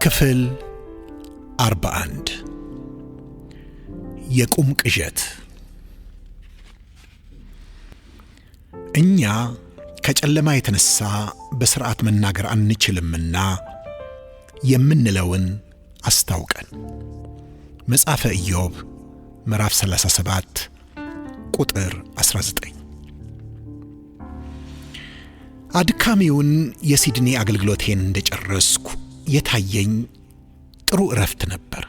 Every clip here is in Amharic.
ክፍል 41 የቁም ቅዠት። እኛ ከጨለማ የተነሳ በሥርዓት መናገር አንችልምና የምንለውን አስታውቀን። መጽሐፈ ኢዮብ ምዕራፍ 37 ቁጥር 19። አድካሚውን የሲድኒ አገልግሎቴን እንደጨረስኩ የታየኝ ጥሩ እረፍት ነበር።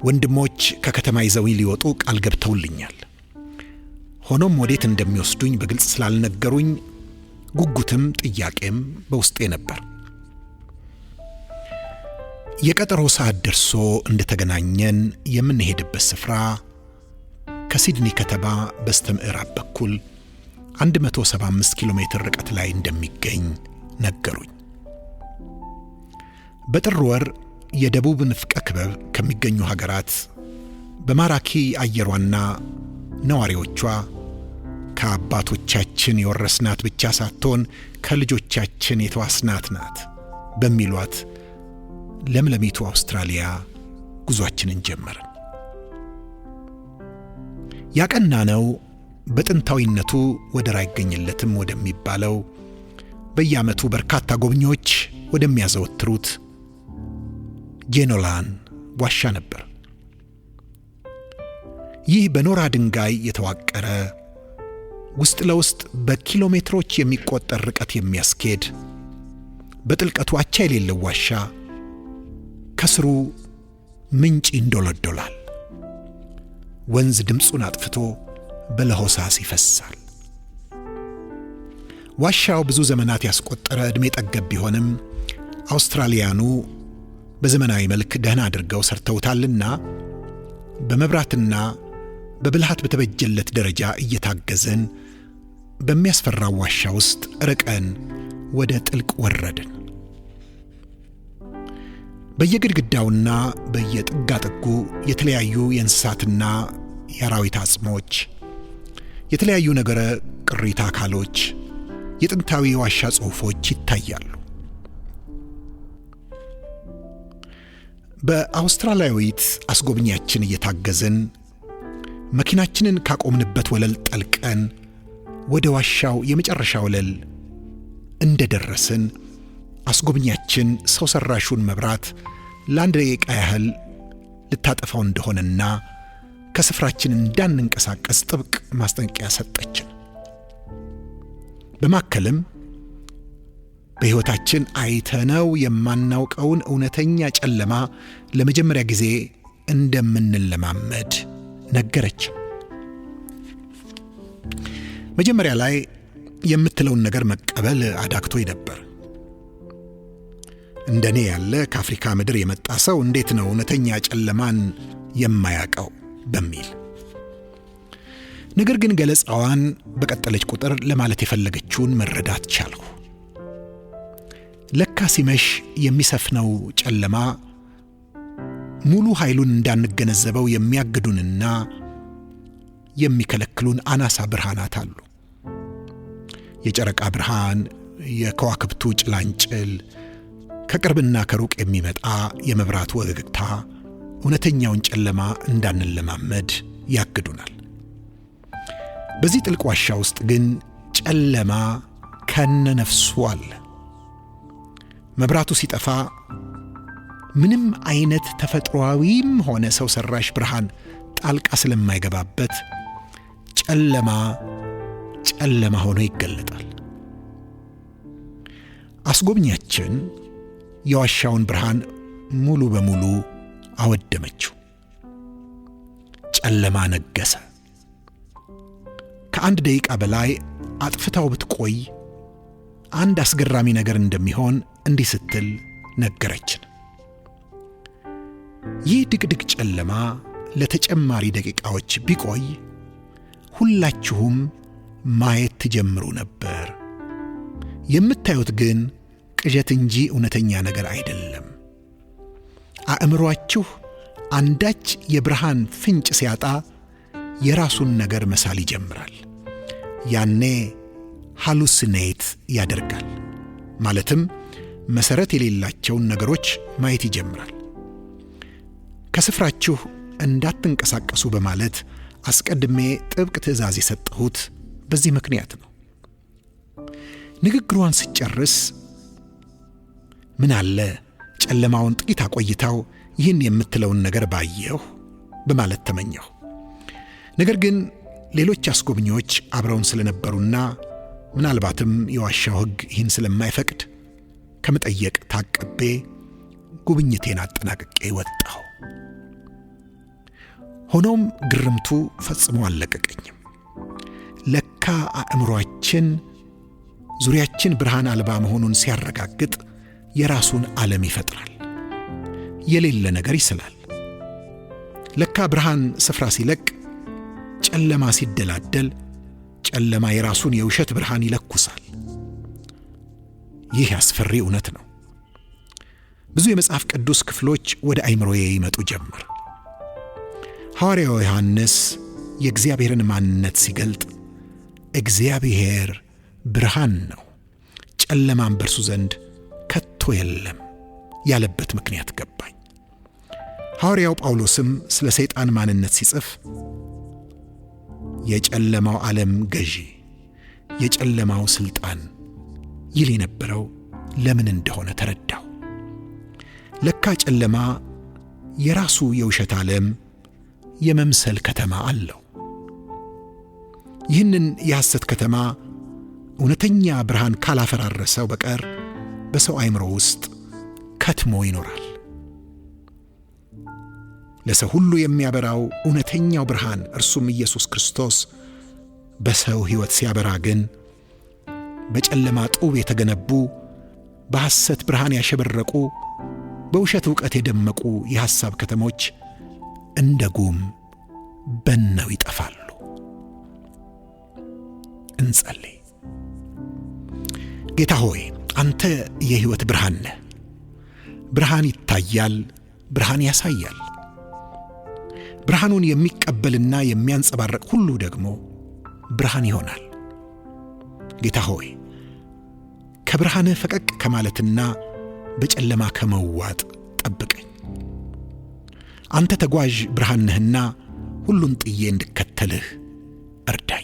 ወንድሞች ከከተማ ይዘውኝ ሊወጡ ቃል ገብተውልኛል። ሆኖም ወዴት እንደሚወስዱኝ በግልጽ ስላልነገሩኝ ጉጉትም ጥያቄም በውስጤ ነበር። የቀጠሮ ሰዓት ደርሶ እንደተገናኘን የምንሄድበት ስፍራ ከሲድኒ ከተማ በስተምዕራብ በኩል 175 ኪሎ ሜትር ርቀት ላይ እንደሚገኝ ነገሩኝ። በጥር ወር የደቡብ ንፍቀ ክበብ ከሚገኙ ሀገራት በማራኪ አየሯና ነዋሪዎቿ ከአባቶቻችን የወረስናት ብቻ ሳትሆን ከልጆቻችን የተዋስናት ናት በሚሏት ለምለሚቱ አውስትራሊያ ጉዟችንን ጀመርን። ያቀናነው በጥንታዊነቱ ወደር አይገኝለትም ወደሚባለው በየዓመቱ በርካታ ጎብኚዎች ወደሚያዘወትሩት ጄኖላን ዋሻ ነበር። ይህ በኖራ ድንጋይ የተዋቀረ ውስጥ ለውስጥ በኪሎሜትሮች የሚቆጠር ርቀት የሚያስኬድ በጥልቀቱ አቻ የሌለው ዋሻ ከስሩ ምንጭ ይንዶለዶላል። ወንዝ ድምፁን አጥፍቶ በለሆሳስ ይፈሳል። ዋሻው ብዙ ዘመናት ያስቆጠረ ዕድሜ ጠገብ ቢሆንም አውስትራሊያኑ በዘመናዊ መልክ ደህና አድርገው ሰርተውታልና በመብራትና በብልሃት በተበጀለት ደረጃ እየታገዘን በሚያስፈራው ዋሻ ውስጥ ርቀን ወደ ጥልቅ ወረድን። በየግድግዳውና በየጥጋጥጉ የተለያዩ የእንስሳትና የአራዊት አጽሞች፣ የተለያዩ ነገረ ቅሪተ አካሎች፣ የጥንታዊ ዋሻ ጽሑፎች ይታያሉ። በአውስትራሊያዊት አስጎብኛችን እየታገዝን መኪናችንን ካቆምንበት ወለል ጠልቀን ወደ ዋሻው የመጨረሻ ወለል እንደደረስን አስጎብኛችን ሰው ሰራሹን መብራት ለአንድ ደቂቃ ያህል ልታጠፋው እንደሆነና ከስፍራችን እንዳንንቀሳቀስ ጥብቅ ማስጠንቀቂያ ሰጠችን። በማከልም በሕይወታችን አይተነው የማናውቀውን እውነተኛ ጨለማ ለመጀመሪያ ጊዜ እንደምንለማመድ ነገረች። መጀመሪያ ላይ የምትለውን ነገር መቀበል አዳግቶኝ ነበር። እንደኔ ያለ ከአፍሪካ ምድር የመጣ ሰው እንዴት ነው እውነተኛ ጨለማን የማያውቀው በሚል። ነገር ግን ገለጻዋን በቀጠለች ቁጥር ለማለት የፈለገችውን መረዳት ቻልሁ። ለካ ሲመሽ የሚሰፍነው ጨለማ ሙሉ ኃይሉን እንዳንገነዘበው የሚያግዱንና የሚከለክሉን አናሳ ብርሃናት አሉ። የጨረቃ ብርሃን፣ የከዋክብቱ ጭላንጭል፣ ከቅርብና ከሩቅ የሚመጣ የመብራት ወገግታ እውነተኛውን ጨለማ እንዳንለማመድ ያግዱናል። በዚህ ጥልቅ ዋሻ ውስጥ ግን ጨለማ ከነነፍሱ አለ። መብራቱ ሲጠፋ ምንም አይነት ተፈጥሯዊም ሆነ ሰው ሰራሽ ብርሃን ጣልቃ ስለማይገባበት ጨለማ ጨለማ ሆኖ ይገለጣል። አስጎብኛችን የዋሻውን ብርሃን ሙሉ በሙሉ አወደመችው። ጨለማ ነገሰ። ከአንድ ደቂቃ በላይ አጥፍታው ብትቆይ አንድ አስገራሚ ነገር እንደሚሆን እንዲህ ስትል ነገረችን። ይህ ድቅድቅ ጨለማ ለተጨማሪ ደቂቃዎች ቢቆይ ሁላችሁም ማየት ትጀምሩ ነበር። የምታዩት ግን ቅዠት እንጂ እውነተኛ ነገር አይደለም። አእምሮአችሁ አንዳች የብርሃን ፍንጭ ሲያጣ የራሱን ነገር መሳል ይጀምራል። ያኔ ሃሉሲኔት ያደርጋል። ማለትም መሰረት የሌላቸውን ነገሮች ማየት ይጀምራል። ከስፍራችሁ እንዳትንቀሳቀሱ በማለት አስቀድሜ ጥብቅ ትእዛዝ የሰጠሁት በዚህ ምክንያት ነው። ንግግሯን ስጨርስ ምን አለ ጨለማውን ጥቂት አቆይታው ይህን የምትለውን ነገር ባየሁ በማለት ተመኘሁ። ነገር ግን ሌሎች አስጎብኚዎች አብረውን ስለነበሩና ምናልባትም የዋሻው ሕግ ይህን ስለማይፈቅድ ከመጠየቅ ታቅቤ ጉብኝቴን አጠናቅቄ ወጣሁ። ሆኖም ግርምቱ ፈጽሞ አልለቀቀኝም። ለካ አእምሮአችን ዙሪያችን ብርሃን አልባ መሆኑን ሲያረጋግጥ የራሱን ዓለም ይፈጥራል፣ የሌለ ነገር ይስላል። ለካ ብርሃን ስፍራ ሲለቅ፣ ጨለማ ሲደላደል፣ ጨለማ የራሱን የውሸት ብርሃን ይለኩሳል። ይህ አስፈሪ እውነት ነው። ብዙ የመጽሐፍ ቅዱስ ክፍሎች ወደ አእምሮዬ ይመጡ ጀመር። ሐዋርያው ዮሐንስ የእግዚአብሔርን ማንነት ሲገልጥ እግዚአብሔር ብርሃን ነው፣ ጨለማም በእርሱ ዘንድ ከቶ የለም ያለበት ምክንያት ገባኝ። ሐዋርያው ጳውሎስም ስለ ሰይጣን ማንነት ሲጽፍ የጨለማው ዓለም ገዢ፣ የጨለማው ሥልጣን ይል የነበረው ለምን እንደሆነ ተረዳው። ለካ ጨለማ የራሱ የውሸት ዓለም የመምሰል ከተማ አለው። ይህንን የሐሰት ከተማ እውነተኛ ብርሃን ካላፈራረሰው በቀር በሰው አእምሮ ውስጥ ከትሞ ይኖራል። ለሰው ሁሉ የሚያበራው እውነተኛው ብርሃን እርሱም ኢየሱስ ክርስቶስ በሰው ሕይወት ሲያበራ ግን በጨለማ ጡብ የተገነቡ በሐሰት ብርሃን ያሸበረቁ በውሸት ዕውቀት የደመቁ የሐሳብ ከተሞች እንደ ጉም በነው ይጠፋሉ። እንጸልይ። ጌታ ሆይ አንተ የሕይወት ብርሃን ነህ። ብርሃን ይታያል፣ ብርሃን ያሳያል። ብርሃኑን የሚቀበልና የሚያንጸባርቅ ሁሉ ደግሞ ብርሃን ይሆናል። ጌታ ሆይ ከብርሃንህ ፈቀቅ ከማለትና በጨለማ ከመዋጥ ጠብቀኝ። አንተ ተጓዥ ብርሃን ነህና ሁሉን ጥዬ እንድከተልህ እርዳኝ።